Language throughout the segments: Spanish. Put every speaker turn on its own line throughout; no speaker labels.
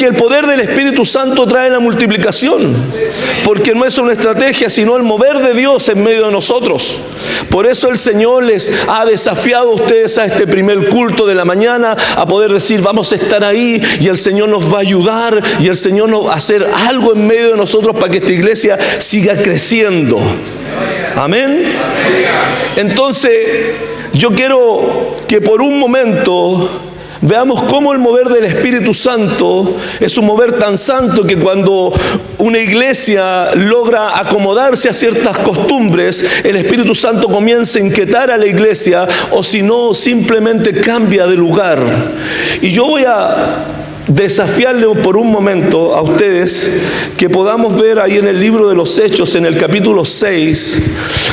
el poder del Espíritu Santo trae la multiplicación. Porque no es una estrategia, sino el mover de Dios en medio de nosotros. Por eso el Señor les ha desafiado a ustedes a este primer culto de la mañana, a poder decir, vamos a estar ahí, y el Señor nos va a ayudar, y el Señor nos va a hacer algo en medio de nosotros para que esta iglesia siga creciendo. Amén. Entonces, yo quiero que por un momento veamos cómo el mover del Espíritu Santo es un mover tan santo que cuando una iglesia logra acomodarse a ciertas costumbres, el Espíritu Santo comienza a inquietar a la iglesia, o si no, simplemente cambia de lugar. Y yo voy a desafiarle por un momento a ustedes que podamos ver ahí en el libro de los Hechos, en el capítulo 6,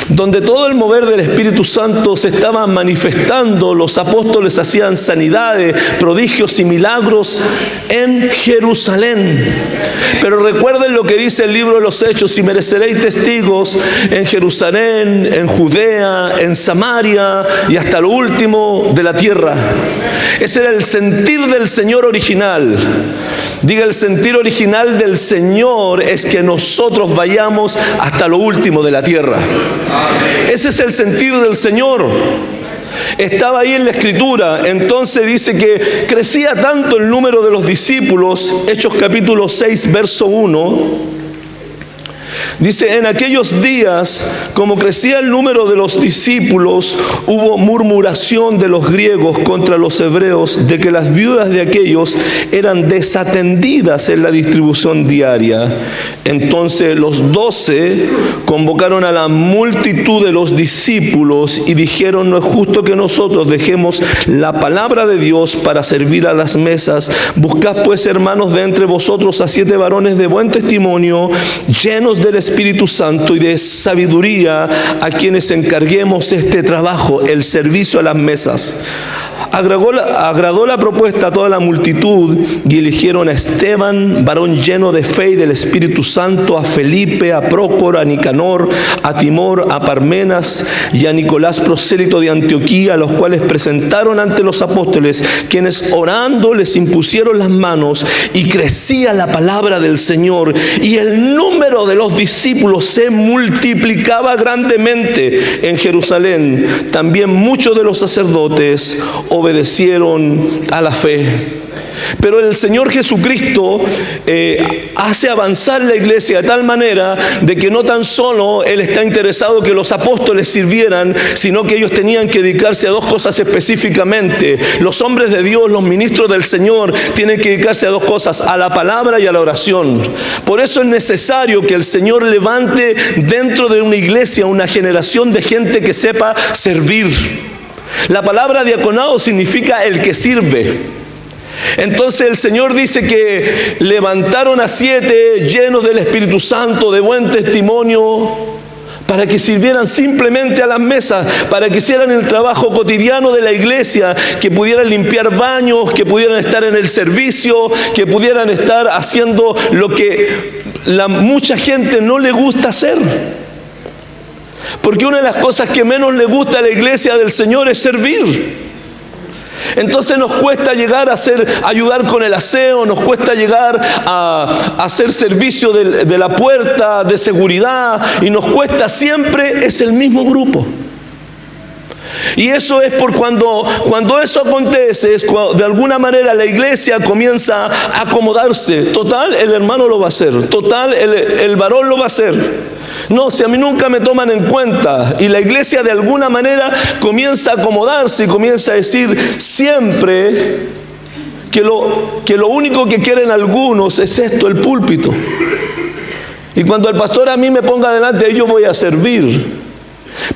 donde todo el mover del Espíritu Santo se estaba manifestando. Los apóstoles hacían sanidades, prodigios y milagros en Jerusalén. Pero recuerden lo que dice el libro de los Hechos: y mereceréis testigos en Jerusalén, en Judea, en Samaria y hasta lo último de la tierra. Ese era el sentir del Señor original. Diga, el sentir original del Señor es que nosotros vayamos hasta lo último de la tierra. Ese es el sentir del Señor. Estaba ahí en la Escritura. Entonces dice que crecía tanto el número de los discípulos. Hechos capítulo 6, verso 1. Dice, en aquellos días, como crecía el número de los discípulos, hubo murmuración de los griegos contra los hebreos de que las viudas de aquellos eran desatendidas en la distribución diaria. Entonces los 12 convocaron a la multitud de los discípulos y dijeron, no es justo que nosotros dejemos la palabra de Dios para servir a las mesas. Buscad pues, hermanos, de entre vosotros a 7 varones de buen testimonio, llenos del Espíritu Santo y de sabiduría, a quienes encarguemos este trabajo, el servicio a las mesas. Agradó la propuesta a toda la multitud y eligieron a Esteban, varón lleno de fe y del Espíritu Santo, a Felipe, a Prócoro, a Nicanor, a Timor, a Parmenas y a Nicolás, prosélito de Antioquía, los cuales presentaron ante los apóstoles, quienes orando les impusieron las manos, y crecía la palabra del Señor, y el número de los discípulos se multiplicaba grandemente en Jerusalén. También muchos de los sacerdotes obedecieron a la fe. Pero el Señor Jesucristo hace avanzar la iglesia de tal manera de que no tan solo Él está interesado que los apóstoles sirvieran, sino que ellos tenían que dedicarse a 2 cosas específicamente. Los hombres de Dios, los ministros del Señor, tienen que dedicarse a 2 cosas: a la palabra y a la oración. Por eso es necesario que el Señor levante dentro de una iglesia una generación de gente que sepa servir. La palabra diaconado significa el que sirve. Entonces el Señor dice que levantaron a 7 llenos del Espíritu Santo, de buen testimonio, para que sirvieran simplemente a las mesas, para que hicieran el trabajo cotidiano de la iglesia, que pudieran limpiar baños, que pudieran estar en el servicio, que pudieran estar haciendo lo que mucha gente no le gusta hacer. Porque una de las cosas que menos le gusta a la iglesia del Señor es servir. Entonces nos cuesta llegar a ayudar con el aseo, nos cuesta llegar a hacer servicio de la puerta, de seguridad, y nos cuesta siempre, es el mismo grupo. Y eso es por cuando eso acontece, es cuando de alguna manera la iglesia comienza a acomodarse. Total, el hermano lo va a hacer. Total, el varón lo va a hacer. No, si a mí nunca me toman en cuenta. Y la iglesia de alguna manera comienza a acomodarse y comienza a decir siempre que lo único que quieren algunos es esto, el púlpito. Y cuando el pastor a mí me ponga delante, yo voy a servir.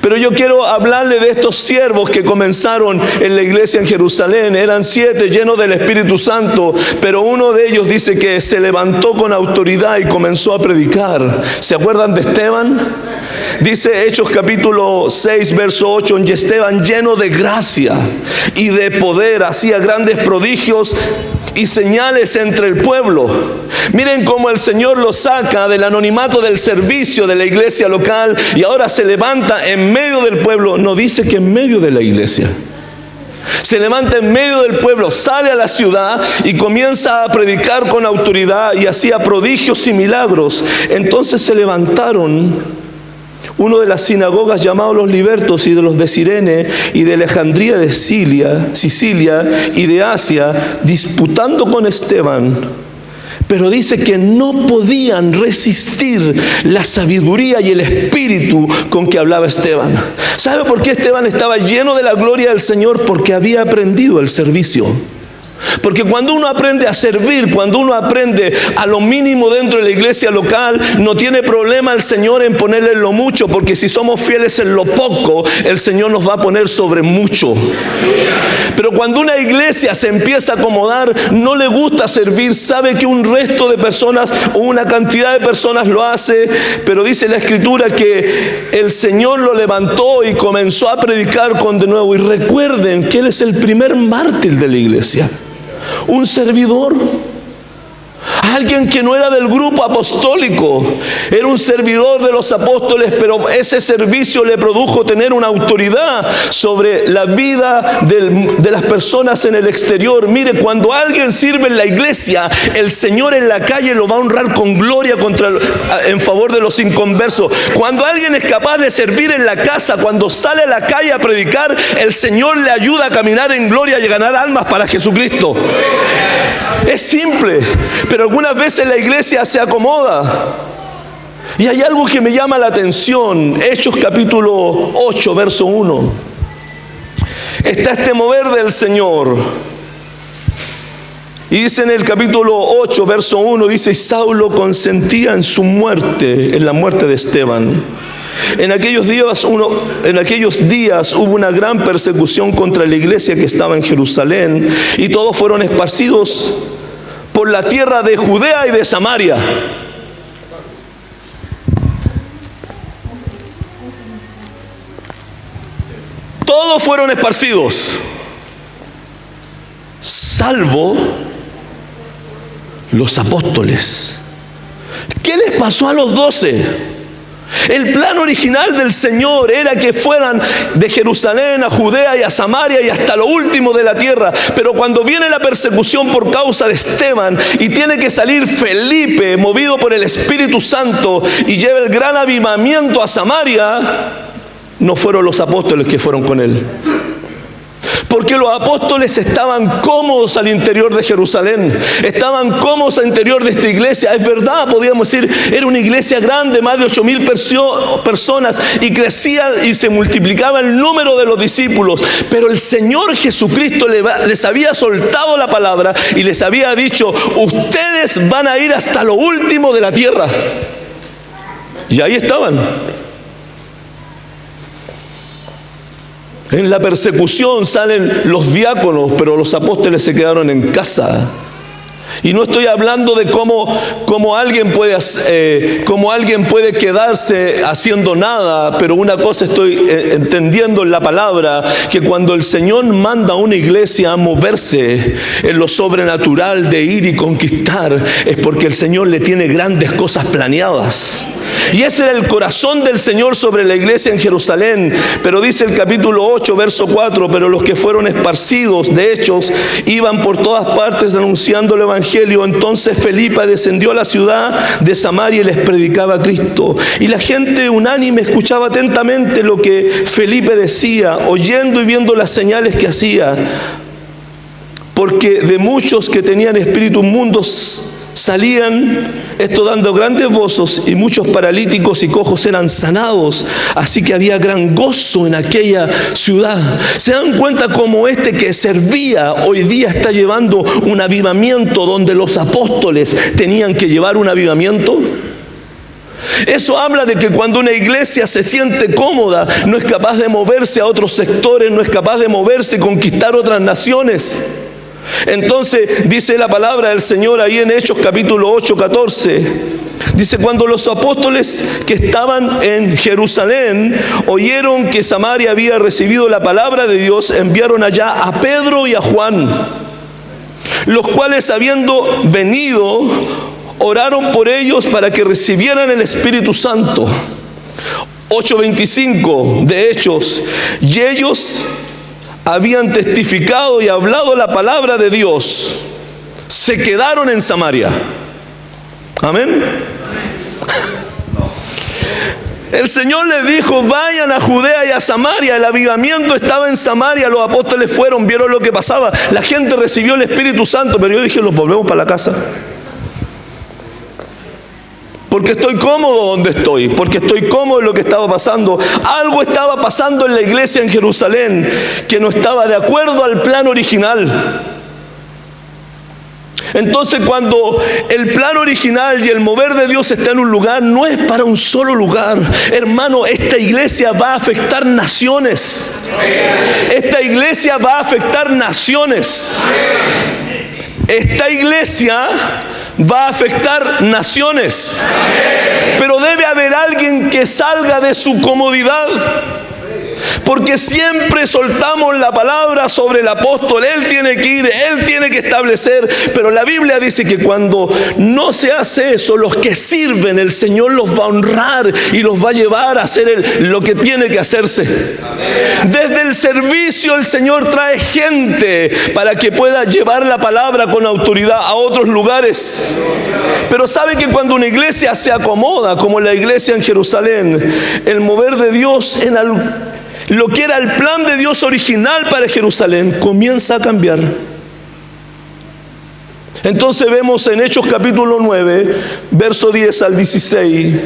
Pero yo quiero hablarle de estos siervos que comenzaron en la iglesia en Jerusalén. Eran 7 llenos del Espíritu Santo, pero uno de ellos dice que se levantó con autoridad y comenzó a predicar. ¿Se acuerdan de Esteban? Dice Hechos capítulo 6, verso 8, y Esteban, lleno de gracia y de poder, hacía grandes prodigios y señales entre el pueblo. Miren cómo el Señor lo saca del anonimato del servicio de la iglesia local y ahora se levanta en medio del pueblo. No dice que en medio de la iglesia. Se levanta en medio del pueblo, sale a la ciudad y comienza a predicar con autoridad y hacía prodigios y milagros. Entonces se levantaron uno de las sinagogas llamados los libertos y de los de Cirene y de Alejandría de Sicilia y de Asia, disputando con Esteban. Pero dice que no podían resistir la sabiduría y el espíritu con que hablaba Esteban. ¿Sabe por qué Esteban estaba lleno de la gloria del Señor? Porque había aprendido el servicio. Porque cuando uno aprende a servir, cuando uno aprende a lo mínimo dentro de la iglesia local, no tiene problema el Señor en ponerle lo mucho, porque si somos fieles en lo poco, el Señor nos va a poner sobre mucho. Pero cuando una iglesia se empieza a acomodar, no le gusta servir, sabe que un resto de personas o una cantidad de personas lo hace, pero dice la Escritura que el Señor lo levantó y comenzó a predicar con de nuevo. Y recuerden que Él es el primer mártir de la iglesia. Un servidor, alguien que no era del grupo apostólico, era un servidor de los apóstoles, pero ese servicio le produjo tener una autoridad sobre la vida de las personas en el exterior. Mire, cuando alguien sirve en la iglesia, el Señor en la calle lo va a honrar con gloria en favor de los inconversos. Cuando alguien es capaz de servir en la casa, cuando sale a la calle a predicar, el Señor le ayuda a caminar en gloria y a ganar almas para Jesucristo. Es simple, pero algunas veces la iglesia se acomoda. Y hay algo que me llama la atención. Hechos capítulo 8, verso 1. Está este mover del Señor. Y dice en el capítulo 8, verso 1, dice: y Saulo consentía en su muerte, en la muerte de Esteban. En aquellos días hubo una gran persecución contra la iglesia que estaba en Jerusalén, y todos fueron esparcidos por la tierra de Judea y de Samaria. Todos fueron esparcidos, salvo los apóstoles. ¿Qué les pasó a los 12? El plan original del Señor era que fueran de Jerusalén a Judea y a Samaria y hasta lo último de la tierra. Pero cuando viene la persecución por causa de Esteban y tiene que salir Felipe, movido por el Espíritu Santo, y lleva el gran avivamiento a Samaria, no fueron los apóstoles que fueron con él. Porque los apóstoles estaban cómodos al interior de Jerusalén, estaban cómodos al interior de esta iglesia. Es verdad, podríamos decir, era una iglesia grande, más de 8,000 personas, y crecía y se multiplicaba el número de los discípulos. Pero el Señor Jesucristo les había soltado la palabra y les había dicho: ustedes van a ir hasta lo último de la tierra. Y ahí estaban. En la persecución salen los diáconos, pero los apóstoles se quedaron en casa. Y no estoy hablando de cómo alguien puede quedarse haciendo nada, pero una cosa estoy entendiendo en la palabra, que cuando el Señor manda a una iglesia a moverse en lo sobrenatural de ir y conquistar, es porque el Señor le tiene grandes cosas planeadas. Y ese era el corazón del Señor sobre la iglesia en Jerusalén. Pero dice el capítulo 8, verso 4, pero los que fueron esparcidos, de Hechos, iban por todas partes anunciando el evangelio. Entonces Felipe descendió a la ciudad de Samaria y les predicaba a Cristo. Y la gente unánime escuchaba atentamente lo que Felipe decía, oyendo y viendo las señales que hacía. Porque de muchos que tenían espíritus inmundos salían, esto dando grandes voces, y muchos paralíticos y cojos eran sanados. Así que había gran gozo en aquella ciudad. ¿Se dan cuenta cómo este que servía hoy día está llevando un avivamiento donde los apóstoles tenían que llevar un avivamiento? Eso habla de que cuando una iglesia se siente cómoda, no es capaz de moverse a otros sectores, no es capaz de moverse y conquistar otras naciones. Entonces dice la palabra del Señor ahí en Hechos capítulo 8, 14. Dice: cuando los apóstoles que estaban en Jerusalén oyeron que Samaria había recibido la palabra de Dios, enviaron allá a Pedro y a Juan, los cuales, habiendo venido, oraron por ellos para que recibieran el Espíritu Santo. 8:25 de Hechos. Y ellos, habían testificado y hablado la palabra de Dios, se quedaron en Samaria. Amén. El Señor les dijo, vayan a Judea y a Samaria. El avivamiento estaba en Samaria. Los apóstoles fueron, vieron lo que pasaba. La gente recibió el Espíritu Santo, pero yo dije, los volvemos para la casa. Porque estoy cómodo donde estoy, porque estoy cómodo en lo que estaba pasando. Algo estaba pasando en la iglesia en Jerusalén que no estaba de acuerdo al plan original. Entonces, cuando el plan original y el mover de Dios está en un lugar, no es para un solo lugar. Hermano, esta iglesia va a afectar naciones. Esta iglesia va a afectar naciones. Esta iglesia va a afectar naciones. Pero debe haber alguien que salga de su comodidad. Porque siempre soltamos la palabra sobre el apóstol. Él tiene que ir, él tiene que establecer. Pero la Biblia dice que cuando no se hace eso, los que sirven, el Señor los va a honrar y los va a llevar a hacer lo que tiene que hacerse. Desde el servicio el Señor trae gente para que pueda llevar la palabra con autoridad a otros lugares. Pero sabe que cuando una iglesia se acomoda, como la iglesia en Jerusalén, el mover de Dios en lo que era el plan de Dios original para Jerusalén comienza a cambiar. Entonces vemos en Hechos capítulo 9, verso 10 al 16,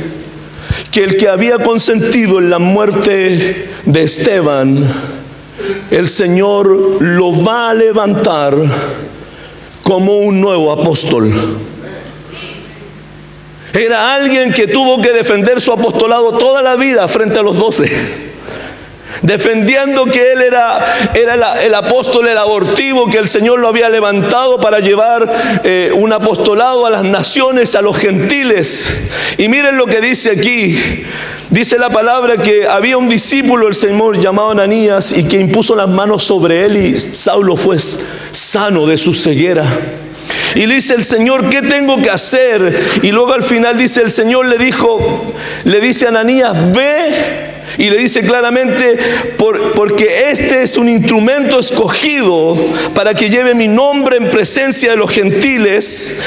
que el que había consentido en la muerte de Esteban, el Señor lo va a levantar como un nuevo apóstol. Era alguien que tuvo que defender su apostolado toda la vida frente a los 12. Defendiendo que él era el apóstol, el abortivo, que el Señor lo había levantado para llevar un apostolado a las naciones, a los gentiles. Y miren lo que dice aquí. Dice la palabra que había un discípulo del Señor llamado Ananías y que impuso las manos sobre él y Saulo fue sano de su ceguera. Y le dice el Señor, ¿qué tengo que hacer? Y luego al final dice el Señor le dice a Ananías, ve. Y le dice claramente, porque este es un instrumento escogido para que lleve mi nombre en presencia de los gentiles,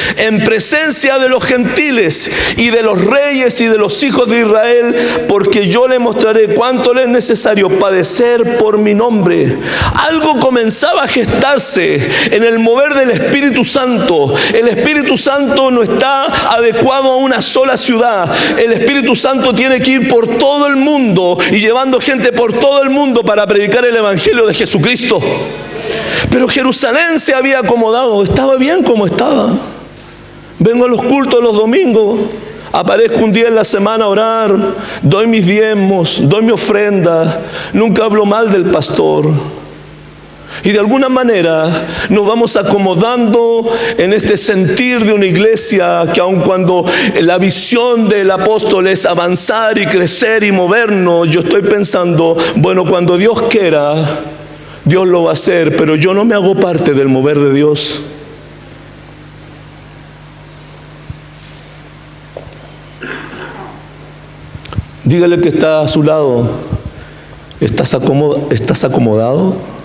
y de los reyes y de los hijos de Israel, porque yo le mostraré cuánto le es necesario padecer por mi nombre. Algo comenzaba a gestarse en el mover del Espíritu Santo. El Espíritu Santo no está adecuado a una sola ciudad. El Espíritu Santo tiene que ir por todo el mundo y llevando gente por todo el mundo para predicar el Evangelio de Jesucristo. Pero Jerusalén se había acomodado, estaba bien como estaba. Vengo a los cultos los domingos, aparezco un día en la semana a orar, doy mis diezmos, doy mi ofrenda, nunca hablo mal del pastor. Y de alguna manera nos vamos acomodando en este sentir de una iglesia que aun cuando la visión del apóstol es avanzar y crecer y movernos, yo estoy pensando, bueno, cuando Dios quiera, Dios lo va a hacer, pero yo no me hago parte del mover de Dios. Dígale que está a su lado, ¿estás acomodado?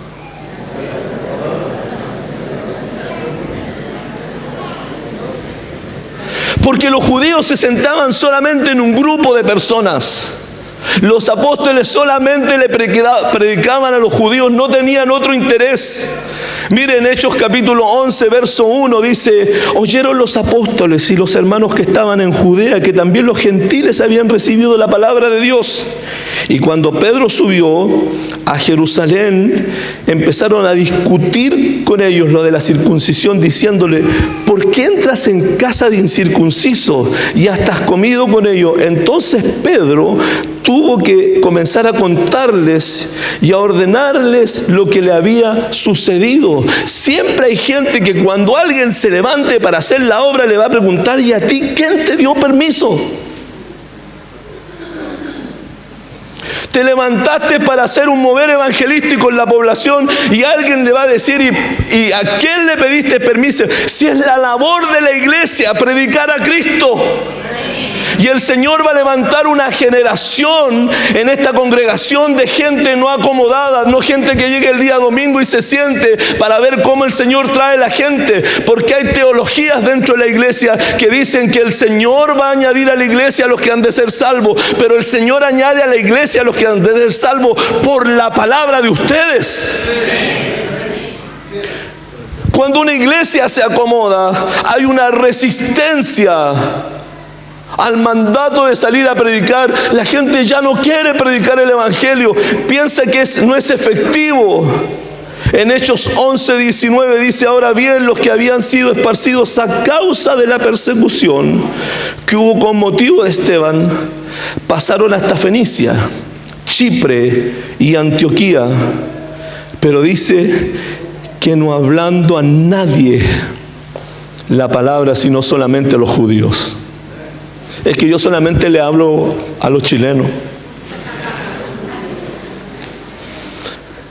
Porque los judíos se sentaban solamente en un grupo de personas. Los apóstoles solamente le predicaban a los judíos, no tenían otro interés. Miren, Hechos capítulo 11, verso 1 dice, oyeron los apóstoles y los hermanos que estaban en Judea que también los gentiles habían recibido la palabra de Dios. Y cuando Pedro subió a Jerusalén, empezaron a discutir con ellos lo de la circuncisión, diciéndole, ¿por qué entras en casa de incircuncisos y hasta has comido con ellos? Entonces Pedro tuvo que comenzar a contarles y a ordenarles lo que le había sucedido. Siempre hay gente que cuando alguien se levante para hacer la obra le va a preguntar, ¿y a ti quién te dio permiso? Te levantaste para hacer un mover evangelístico en la población y alguien le va a decir, ¿y a quién le pediste permiso? Si es la labor de la iglesia predicar a Cristo. Y el Señor va a levantar una generación en esta congregación de gente no acomodada, no gente que llegue el día domingo y se siente para ver cómo el Señor trae la gente, porque hay teologías dentro de la iglesia que dicen que el Señor va a añadir a la iglesia a los que han de ser salvos, pero el Señor añade a la iglesia a los que han de ser salvos por la palabra de ustedes. Cuando una iglesia se acomoda, hay una resistencia al mandato de salir a predicar. La gente ya no quiere predicar el evangelio, piensa que no es efectivo. En Hechos 11:19 dice: ahora bien, los que habían sido esparcidos a causa de la persecución que hubo con motivo de Esteban, pasaron hasta Fenicia, Chipre y Antioquía, pero dice que no hablando a nadie la palabra, sino solamente a los judíos. Es que yo solamente le hablo a los chilenos.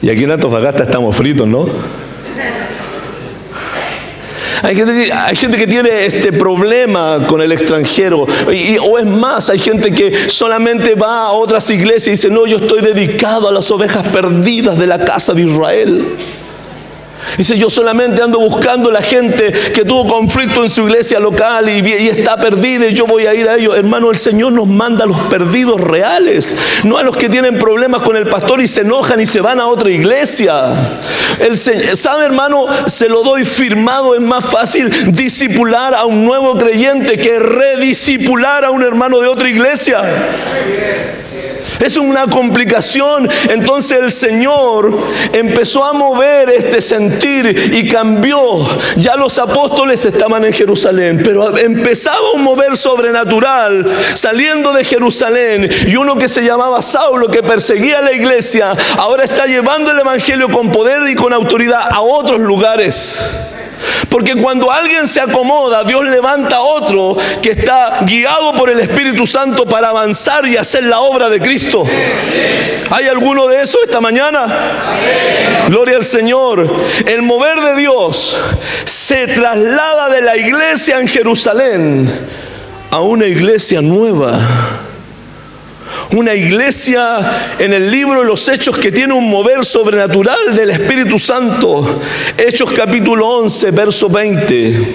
Y aquí en Antofagasta estamos fritos, ¿no? Hay gente que tiene este problema con el extranjero. O es más, hay gente que solamente va a otras iglesias y dice: no, yo estoy dedicado a las ovejas perdidas de la casa de Israel. Dice: yo solamente ando buscando la gente que tuvo conflicto en su iglesia local y está perdida, y yo voy a ir a ellos. Hermano, el Señor nos manda a los perdidos reales, no a los que tienen problemas con el pastor y se enojan y se van a otra iglesia. ¿Sabe, hermano? Se lo doy firmado. Es más fácil discipular a un nuevo creyente que rediscipular a un hermano de otra iglesia. Es una complicación. Entonces el Señor empezó a mover este sentir y cambió. Ya los apóstoles estaban en Jerusalén, pero empezaba un mover sobrenatural saliendo de Jerusalén. Y uno que se llamaba Saulo, que perseguía a la iglesia, ahora está llevando el evangelio con poder y con autoridad a otros lugares. Porque cuando alguien se acomoda, Dios levanta a otro que está guiado por el Espíritu Santo para avanzar y hacer la obra de Cristo. ¿Hay alguno de esos esta mañana? Gloria al Señor. El mover de Dios se traslada de la iglesia en Jerusalén a una iglesia nueva. Una iglesia en el libro de los Hechos que tiene un mover sobrenatural del Espíritu Santo. Hechos capítulo 11, verso 20.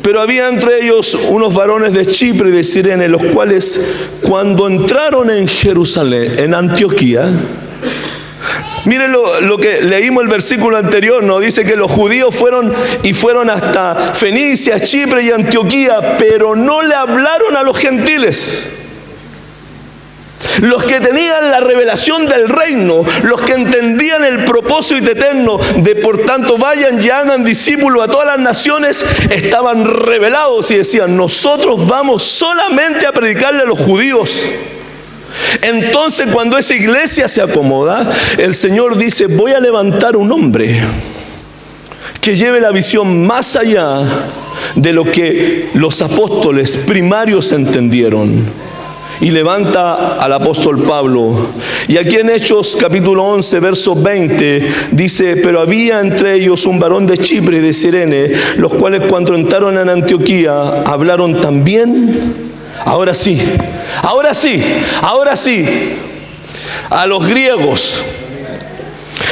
Pero había entre ellos unos varones de Chipre y de Cirene, los cuales cuando entraron en Jerusalén, en Antioquía, miren lo que leímos el versículo anterior, ¿no? Dice que los judíos fueron hasta Fenicia, Chipre y Antioquía, pero no le hablaron a los gentiles. Los que tenían la revelación del reino, los que entendían el propósito eterno de por tanto vayan y hagan discípulos a todas las naciones, estaban revelados y decían: nosotros vamos solamente a predicarle a los judíos. Entonces, cuando esa iglesia se acomoda, el Señor dice: voy a levantar un hombre que lleve la visión más allá de lo que los apóstoles primarios entendieron. Y levanta al apóstol Pablo. Y aquí en Hechos capítulo 11, verso 20, dice: pero había entre ellos un varón de Chipre y de Cirene, los cuales cuando entraron en Antioquía hablaron también. Ahora sí, a los griegos,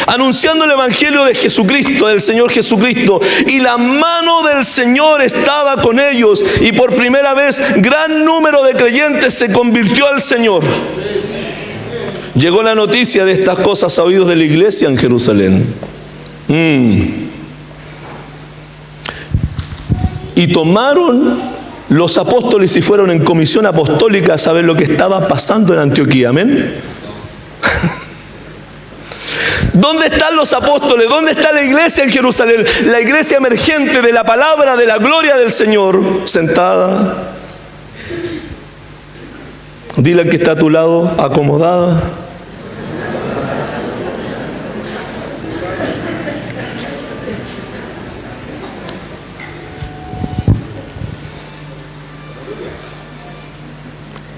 anunciando el evangelio de Jesucristo, del Señor Jesucristo, y la mano del Señor estaba con ellos, y por primera vez gran número de creyentes se convirtió al Señor. Llegó la noticia de estas cosas a oídos de la iglesia en Jerusalén. Y tomaron los apóstoles y fueron en comisión apostólica a saber lo que estaba pasando en Antioquía. Amén. ¿Dónde están los apóstoles? ¿Dónde está la iglesia en Jerusalén? La iglesia emergente de la palabra, de la gloria del Señor, sentada. Dile al que está a tu lado: acomodada.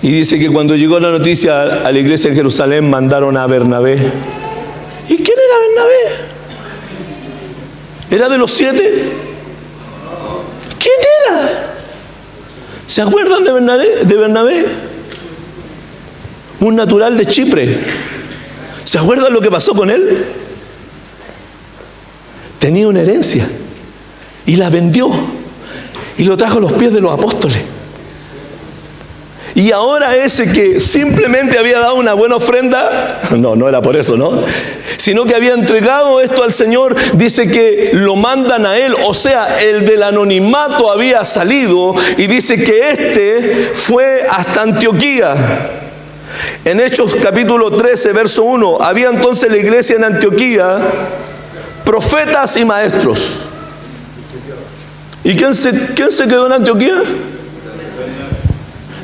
Y dice que cuando llegó la noticia a la iglesia en Jerusalén, mandaron a Bernabé. ¿Y quién era Bernabé? ¿Era de los 7? ¿Quién era? ¿Se acuerdan de Bernabé? Un natural de Chipre. ¿Se acuerdan lo que pasó con él? Tenía una herencia y la vendió y lo trajo a los pies de los apóstoles. Y ahora ese que simplemente había dado una buena ofrenda, no era por eso, ¿no? Sino que había entregado esto al Señor, dice que lo mandan a él, o sea, el del anonimato había salido y dice que este fue hasta Antioquía. En Hechos capítulo 13, verso 1, había entonces la iglesia en Antioquía, profetas y maestros. ¿Y quién se quedó en Antioquía?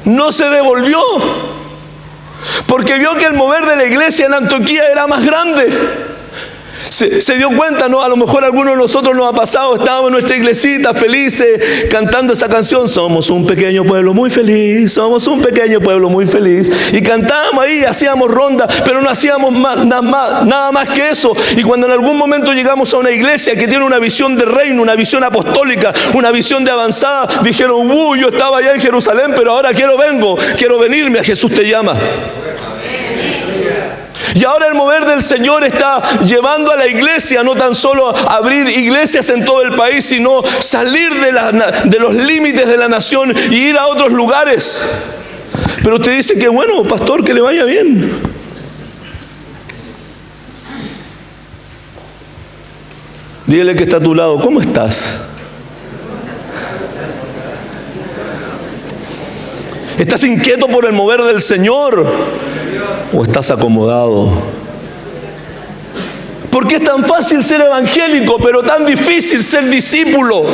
No se devolvió, porque vio que el mover de la iglesia en Antioquía era más grande. Se dio cuenta, ¿no? A lo mejor a algunos de nosotros nos ha pasado, estábamos en nuestra iglesita felices cantando esa canción, somos un pequeño pueblo muy feliz, somos un pequeño pueblo muy feliz, y cantábamos ahí, hacíamos ronda, pero no hacíamos nada más que eso. Y cuando en algún momento llegamos a una iglesia que tiene una visión de reino, una visión apostólica, una visión de avanzada, dijeron, yo estaba allá en Jerusalén, pero ahora quiero venirme, a Jesús te llama. Y ahora el mover del Señor está llevando a la iglesia, no tan solo a abrir iglesias en todo el país, sino salir de los límites de la nación y ir a otros lugares. Pero usted dice que bueno, pastor, que le vaya bien. Dígale que está a tu lado, ¿cómo estás? ¿Estás inquieto por el mover del Señor? ¿O estás acomodado? ¿Por qué es tan fácil ser evangélico, pero tan difícil ser discípulo?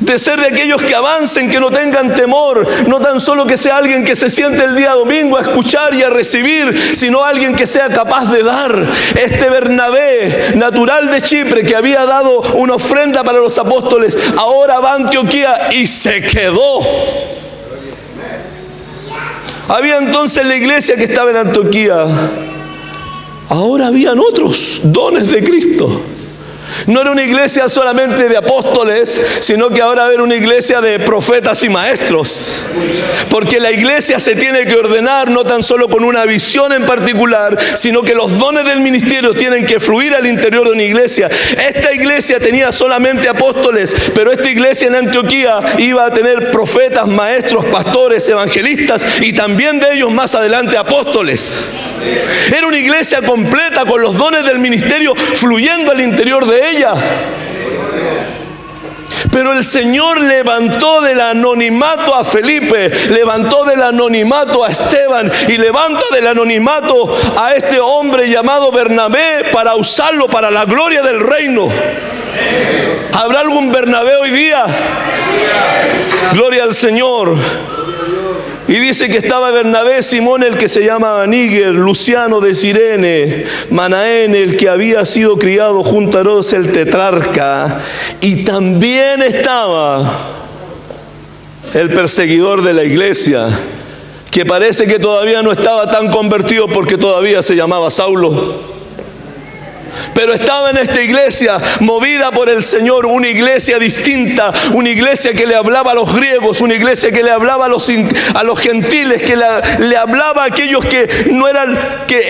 De ser de aquellos que avancen, que no tengan temor, no tan solo que sea alguien que se siente el día domingo a escuchar y a recibir, sino alguien que sea capaz de dar. Este Bernabé, natural de Chipre, que había dado una ofrenda para los apóstoles, ahora va a Antioquía y se quedó. Había entonces la iglesia que estaba en Antioquía. Ahora habían otros dones de Cristo. No era una iglesia solamente de apóstoles, sino que ahora era una iglesia de profetas y maestros. Porque la iglesia se tiene que ordenar no tan solo con una visión en particular, sino que los dones del ministerio tienen que fluir al interior de una iglesia. Esta iglesia tenía solamente apóstoles, pero esta iglesia en Antioquía iba a tener profetas, maestros, pastores, evangelistas y también de ellos más adelante apóstoles. Era una iglesia completa con los dones del ministerio fluyendo al interior de ella. Pero el Señor levantó del anonimato a Felipe, levantó del anonimato a Esteban y levanta del anonimato a este hombre llamado Bernabé para usarlo para la gloria del reino. ¿Habrá algún Bernabé hoy día? Gloria al Señor. Y dice que estaba Bernabé, Simón el que se llama Níger, Luciano de Cirene, Manaén el que había sido criado junto a Herodes el tetrarca, y también estaba el perseguidor de la iglesia, que parece que todavía no estaba tan convertido porque todavía se llamaba Saulo. Pero estaba en esta iglesia movida por el Señor, una iglesia distinta, una iglesia que le hablaba a los griegos, una iglesia que le hablaba a los gentiles, que le hablaba a aquellos que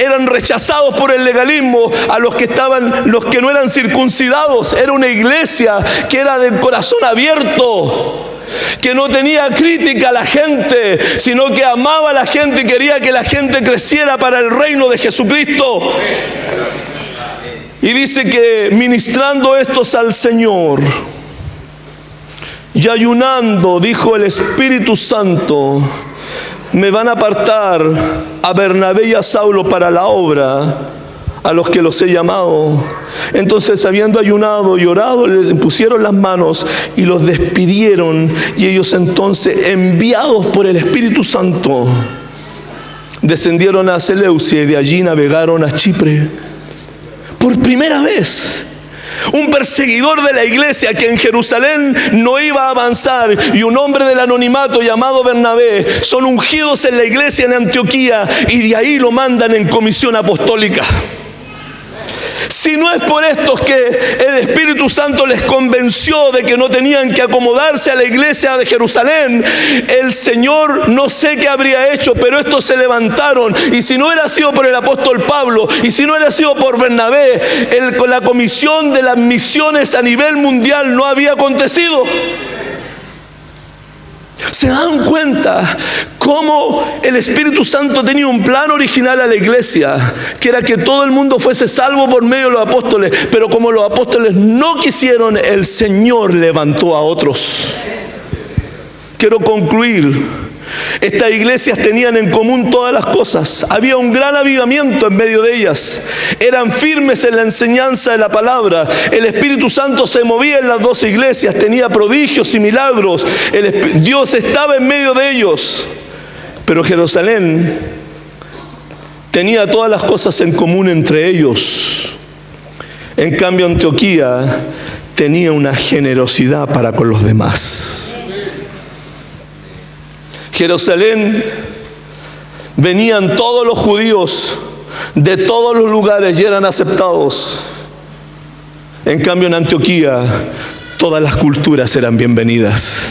eran rechazados por el legalismo, a los que no eran circuncidados. Era una iglesia que era de corazón abierto, que no tenía crítica a la gente, sino que amaba a la gente y quería que la gente creciera para el reino de Jesucristo. Y dice que ministrando estos al Señor y ayunando, dijo el Espíritu Santo, me van a apartar a Bernabé y a Saulo para la obra a los que los he llamado. Entonces, habiendo ayunado y orado, le pusieron las manos y los despidieron. Y ellos entonces, enviados por el Espíritu Santo, descendieron a Seleucia y de allí navegaron a Chipre. Por primera vez, un perseguidor de la iglesia que en Jerusalén no iba a avanzar y un hombre del anonimato llamado Bernabé son ungidos en la iglesia en Antioquía y de ahí lo mandan en comisión apostólica. Si no es por estos que el Espíritu Santo les convenció de que no tenían que acomodarse a la iglesia de Jerusalén, el Señor no sé qué habría hecho, pero estos se levantaron. Y si no hubiera sido por el apóstol Pablo, y si no hubiera sido por Bernabé, la comisión de las misiones a nivel mundial no había acontecido. ¿Se dan cuenta cómo el Espíritu Santo tenía un plan original a la iglesia? Que era que todo el mundo fuese salvo por medio de los apóstoles. Pero como los apóstoles no quisieron, el Señor levantó a otros. Quiero concluir. Estas iglesias tenían en común todas las cosas. Había un gran avivamiento en medio de ellas. Eran firmes en la enseñanza de la palabra. El Espíritu Santo se movía en las dos iglesias. Tenía prodigios y milagros. Dios estaba en medio de ellos. Pero Jerusalén tenía todas las cosas en común entre ellos. En cambio, Antioquía tenía una generosidad para con los demás. Jerusalén venían todos los judíos de todos los lugares y eran aceptados. En cambio, en Antioquía todas las culturas eran bienvenidas.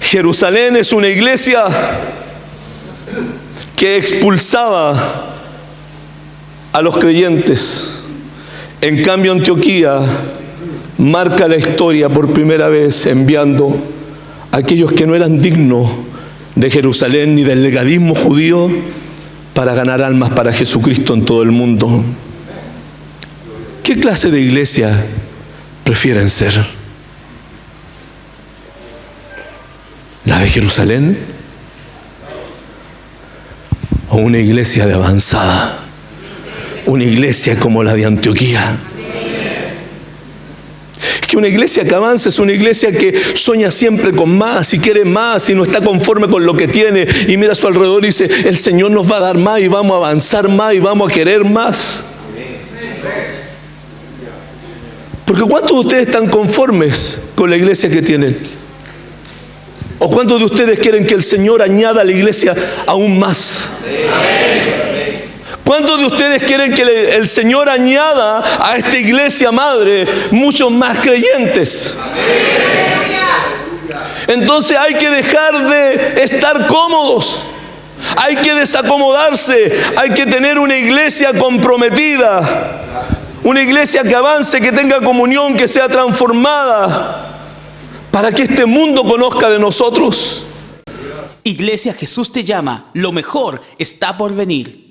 Jerusalén es una iglesia que expulsaba a los creyentes. En cambio, Antioquía marca la historia por primera vez enviando a aquellos que no eran dignos de Jerusalén ni del legalismo judío para ganar almas para Jesucristo en todo el mundo. ¿Qué clase de iglesia prefieren ser? ¿La de Jerusalén? ¿O una iglesia de avanzada? Una iglesia como la de Antioquía. Que una iglesia que avanza es una iglesia que sueña siempre con más y quiere más y no está conforme con lo que tiene y mira a su alrededor y dice: el Señor nos va a dar más y vamos a avanzar más y vamos a querer más. Porque ¿cuántos de ustedes están conformes con la iglesia que tienen? ¿O cuántos de ustedes quieren que el Señor añada a la iglesia aún más? ¿Cuántos de ustedes quieren que el Señor añada a esta iglesia madre muchos más creyentes? Entonces hay que dejar de estar cómodos. Hay que desacomodarse. Hay que tener una iglesia comprometida. Una iglesia que avance, que tenga comunión, que sea transformada, para que este mundo conozca de nosotros.
Iglesia Jesús te llama. Lo mejor está por venir.